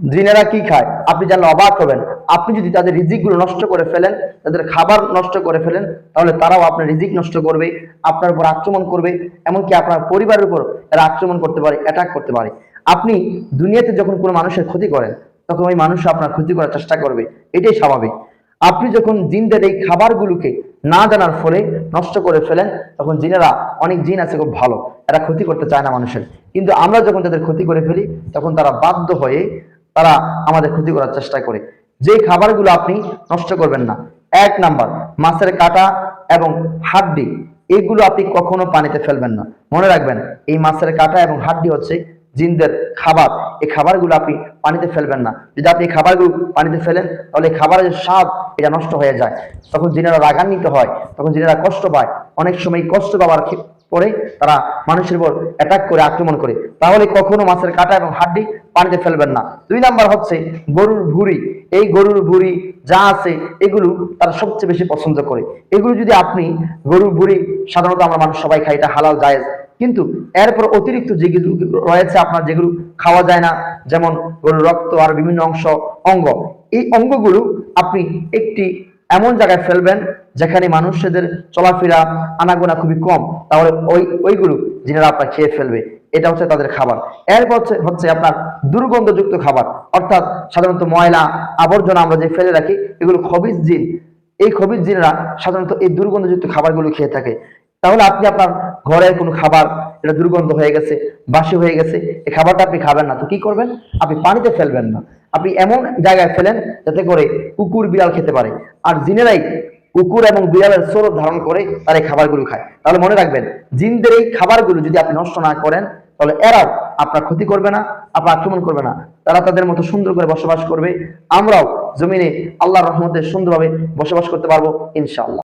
জিনেরা কি খায় আপনি জানলে অবাক হবেন। আপনি যদি তাদের রিজিকগুলো নষ্ট করে ফেলেন, তাদের খাবার নষ্ট করে ফেলেন, তাহলে তারাও আপনার রিজিক নষ্ট করবে, আপনার উপর আক্রমণ করবে, এমনকি আপনার পরিবারের উপর এরা আক্রমণ করতে পারে, অ্যাটাক করতে পারে। আপনি দুনিয়াতে যখন কোনো মানুষের ক্ষতি করেন, তখন ওই মানুষ আপনার ক্ষতি করার চেষ্টা করবে, এটাই স্বাভাবিক। আপনি যখন জিনদের এই খাবারগুলোকে না জানার ফলে নষ্ট করে ফেলেন, তখন জিনেরা, অনেক জিন আছে খুব ভালো, এরা ক্ষতি করতে চায় না মানুষের, কিন্তু আমরা যখন তাদের ক্ষতি করে ফেলি, তখন তারা বাধ্য হয়ে তারা আমাদের ক্ষতি করার চেষ্টা করে। যে খাবারগুলো আপনি নষ্ট করবেন না, 1 নাম্বার মাছের কাঁটা এবং হাড্ডি, এগুলো আপনি কখনো পানিতে ফেলবেন না। মনে রাখবেন, এই মাছের কাঁটা এবং হাড্ডি হচ্ছে জিনদের খাবার। এই খাবারগুলো আপনি পানিতে ফেলবেন না। যদি আপনি এই খাবারগুলো পানিতে ফেলেন, তাহলে এই খাবারের যে স্বাদ, এটা নষ্ট হয়ে যায়। তখন জিনেরা রাগান্বিত হয়, তখন জিনেরা কষ্ট পায়। অনেক সময় কষ্ট পাওয়ার পরে তারা মানুষের উপর অ্যাটাক করে, আক্রমণ করে। তাহলে কখনো মাছের কাঁটা এবং হাড্ডি পানিতে ফেলবেন না। 2 নাম্বার হচ্ছে গরুর ভুঁড়ি। এই গরুর ভুঁড়ি যা আছে, এগুলো তারা সবচেয়ে বেশি পছন্দ করে। এগুলো যদি আপনি, গরুর ভুঁড়ি সাধারণত আমরা মানুষ সবাই খাই, এটা হালাল জায়েজ, কিন্তু এরপর অতিরিক্ত যেগুলো রয়েছে আপনার, যেগুলো খাওয়া যায় না, যেমন গরুর রক্ত আর বিভিন্ন অংশ, অঙ্গ, এই অঙ্গগুলো আপনি একটি এমন জায়গায় ফেলবেন যেখানে মানুষদের চলাফেরা, আনাগোনা খুবই কম, তাহলে ওইগুলো জিনেরা আপনার খেয়ে ফেলবে। এটা হচ্ছে তাদের খাবার। এরপর হচ্ছে আপনার দুর্গন্ধযুক্ত খাবার, অর্থাৎ সাধারণত ময়লা আবর্জনা আমরা যে ফেলে রাখি, এগুলো খবিজ জিন। এই খবিজ জিনেরা সাধারণত এই দুর্গন্ধযুক্ত খাবারগুলো খেয়ে থাকে। তাহলে আপনি আপনার ঘরের কোনো খাবার, এটা দুর্গন্ধ হয়ে গেছে, বাসি হয়ে গেছে, এই খাবারটা আপনি খাবেন না। তো কি করবেন, আপনি পানিতে ফেলবেন না, আপনি এমন জায়গায় ফেলেন যাতে করে কুকুর বিড়াল খেতে পারে। আর জিনেরাই কুকুর এবং বিড়ালের স্বরূপ ধারণ করে তার এই খাবারগুলো খায়। তাহলে মনে রাখবেন, জিনদের এই খাবারগুলো যদি আপনি নষ্ট না করেন, তাহলে এরাও আপনার ক্ষতি করবে না, আপনার আক্রমণ করবে না। তারা তাদের মতো সুন্দর করে বসবাস করবে। আমরাও জমিনে আল্লাহর রহমতে সুন্দরভাবে বসবাস করতে পারবো ইনশাআল্লাহ।